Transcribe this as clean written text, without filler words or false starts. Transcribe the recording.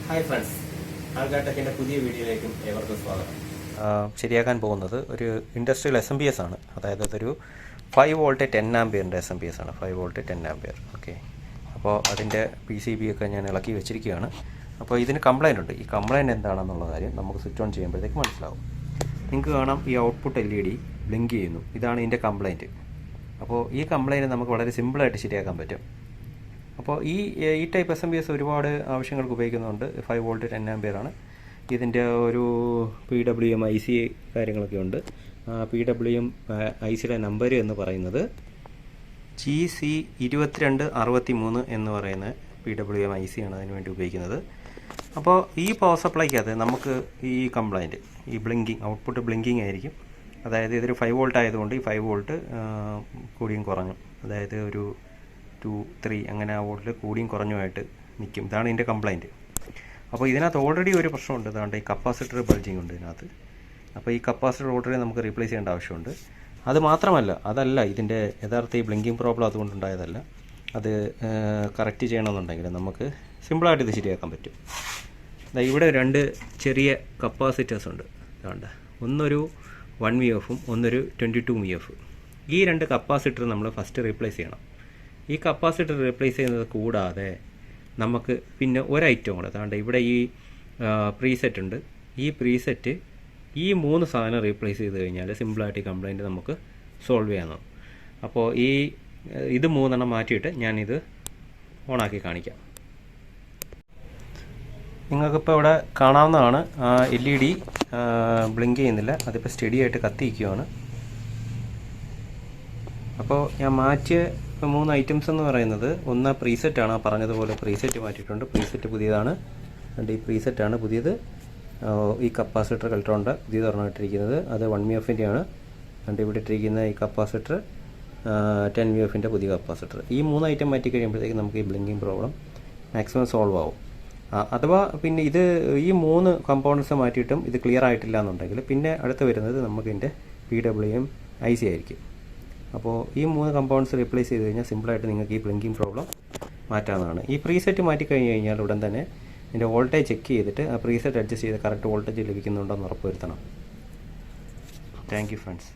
Hi friends, ആൽഗാടെക്കിൻ്റെ പുതിയ വീഡിയോയിലേക്കും ഏവർക്കും സ്വാഗതം. ശരിയാക്കാൻ പോകുന്നത് ഒരു ഇൻഡസ്ട്രിയൽ SMPS ആണ്. അതായത് അതൊരു 5 വോൾട്ട് 10 ആംപിയറിൻ്റെ SMPS ആണ്. 5 വോൾട്ട് 10 ആംപിയർ. ഓക്കെ, അപ്പോൾ അതിൻ്റെ PCB ഒക്കെ ഞാൻ ഇളക്കി വെച്ചിരിക്കുകയാണ്. അപ്പോൾ ഇതിന് കംപ്ലയിൻ്റ് ഉണ്ട്. ഈ കംപ്ലയിൻ്റ് എന്താണെന്നുള്ള കാര്യം നമുക്ക് സ്വിച്ച് ഓൺ ചെയ്യുമ്പോഴത്തേക്ക് മനസ്സിലാവും. നിങ്ങൾക്ക് കാണാം, ഈ ഔട്ട്പുട്ട് LED ബ്ലിങ്ക് ചെയ്യുന്നു. ഇതാണ് ഇതിൻ്റെ കംപ്ലയിൻറ്റ്. അപ്പോൾ ഈ കംപ്ലയിൻറ്റ് നമുക്ക് വളരെ സിമ്പിളായിട്ട് ശരിയാക്കാൻ പറ്റും. അപ്പോൾ ഈ ടൈപ്പ് SMPS ഒരുപാട് ആവശ്യങ്ങൾക്ക് ഉപയോഗിക്കുന്നുണ്ട്. 5 വോൾട്ട് 10 ആംപിയറാണ്. ഇതിൻ്റെ ഒരു PWM IC കാര്യങ്ങളൊക്കെ ഉണ്ട്. PWM ICയുടെ നമ്പർ എന്ന് പറയുന്നത് GC2263 എന്ന് പറയുന്ന PWM IC ആണ് അതിന് വേണ്ടി ഉപയോഗിക്കുന്നത്. അപ്പോൾ ഈ പവർ സപ്ലൈക്കകത്ത് നമുക്ക് ഈ കംപ്ലയിൻറ്റ്, ഈ ബ്ലിങ്കിങ്, ഔട്ട്പുട്ട് ബ്ലിങ്കിങ് ആയിരിക്കും. അതായത് ഇതൊരു 5 വോൾട്ട് ആയതുകൊണ്ട് ഈ 5 വോൾട്ട് കൂടിയും കുറഞ്ഞു, അതായത് ഒരു 2, 3 അങ്ങനെ ആ വോൾട്ടിൽ കൂടിയും കുറഞ്ഞുമായിട്ട് നിൽക്കും. ഇതാണ് ഇതിൻ്റെ കംപ്ലയിൻറ്റ്. അപ്പോൾ ഇതിനകത്ത് ഓൾറെഡി ഒരു പ്രശ്നമുണ്ട്. അതുകൊണ്ട് ഈ കപ്പാസിറ്റർ ബൾജിങ് ഉണ്ട് ഇതിനകത്ത്. അപ്പോൾ ഈ കപ്പാസിറ്റർ ഓൾറെഡി നമുക്ക് റീപ്ലേസ് ചെയ്യേണ്ട ആവശ്യമുണ്ട്. അത് മാത്രമല്ല, അതല്ല ഇതിൻ്റെ യഥാർത്ഥ ഈ ബ്ലിങ്കിങ് പ്രോബ്ലം അതുകൊണ്ടുണ്ടായതല്ല. അത് കറക്റ്റ് ചെയ്യണമെന്നുണ്ടെങ്കിൽ നമുക്ക് സിമ്പിളായിട്ട് ഇത് ശരിയാക്കാൻ പറ്റും. ഇവിടെ 2 ചെറിയ കപ്പാസിറ്റേഴ്സ് ഉണ്ട്. അതുകൊണ്ട് ഒന്നൊരു 1 VF ഒന്നൊരു 22 VF. ഈ 2 കപ്പാസിറ്റർ നമ്മൾ ഫസ്റ്റ് റീപ്ലേസ് ചെയ്യണം. ഈ കപ്പാസിറ്റർ റീപ്ലേസ് ചെയ്യുന്നത് കൂടാതെ നമുക്ക് പിന്നെ ഒരു ഐറ്റം കൂടെ, അതുകൊണ്ട് ഇവിടെ ഈ പ്രീസെറ്റ് ഉണ്ട്. ഈ പ്രീസെറ്റ് ഈ 3 സാധനം റീപ്ലേസ് ചെയ്ത് കഴിഞ്ഞാൽ സിമ്പിളായിട്ട് ഈ കംപ്ലയിൻറ്റ് നമുക്ക് സോൾവ് ചെയ്യാവുന്നതാണ്. അപ്പോൾ ഇത് 3 എണ്ണം മാറ്റിയിട്ട് ഞാനിത് ഓണാക്കി കാണിക്കാം. നിങ്ങൾക്കിപ്പോൾ ഇവിടെ കാണാവുന്നതാണ്, LED ബ്ലിങ്ക് ചെയ്യുന്നില്ല. അതിപ്പോൾ സ്റ്റഡി ആയിട്ട് കത്തിയിരിക്കുകയാണ്. അപ്പോൾ ഞാൻ മാറ്റിയ 3 ഐറ്റംസ് എന്ന് പറയുന്നത്, ഒന്ന് പ്രീസെറ്റാണ്. പറഞ്ഞതുപോലെ പ്രീസെറ്റ് മാറ്റിയിട്ടുണ്ട്. പ്രീസെറ്റ് പുതിയതാണ്. രണ്ട് ഈ പ്രീസെറ്റാണ് പുതിയത്. ഈ കപ്പാസിറ്റർ കൾട്രോണിൻ്റെ പുതിയത് പറഞ്ഞിട്ടിരിക്കുന്നത് അത് 1 VF ആണ്. രണ്ട് ഇവിടെ ഇട്ടിരിക്കുന്ന ഈ കപ്പാസിറ്റർ 10 VF പുതിയ കപ്പാസിറ്റർ. ഈ 3 ഐറ്റം മാറ്റി കഴിയുമ്പോഴത്തേക്ക് നമുക്ക് ഈ ബ്ലിങ്കിങ് പ്രോബ്ലം മാക്സിമം സോൾവ് ആവും. അഥവാ പിന്നെ ഈ 3 കമ്പോണൻസ് മാറ്റിയിട്ടും ഇത് ക്ലിയർ ആയിട്ടില്ല എന്നുണ്ടെങ്കിൽ പിന്നെ അടുത്ത് വരുന്നത് നമുക്ക് ഇതിൻ്റെ PWM IC ആയിരിക്കും. അപ്പോൾ ഈ 3 കമ്പോണൻസ് റീപ്ലേസ് ചെയ്ത് കഴിഞ്ഞാൽ സിമ്പിളായിട്ട് നിങ്ങൾക്ക് ഈ ബ്ലിങ്കിങ് പ്രോബ്ലം മാറ്റാവുന്നതാണ്. ഈ പ്രീസെറ്റ് മാറ്റിക്കഴിഞ്ഞ് കഴിഞ്ഞാൽ ഉടൻ തന്നെ ഇതിൻ്റെ വോൾട്ടേജ് ചെക്ക് ചെയ്തിട്ട് ആ പ്രീസെറ്റ് അഡ്ജസ്റ്റ് ചെയ്ത് കറക്റ്റ് വോൾട്ടേജ് ലഭിക്കുന്നുണ്ടോ എന്ന് ഉറപ്പ് വരുത്തണം. Thank you friends.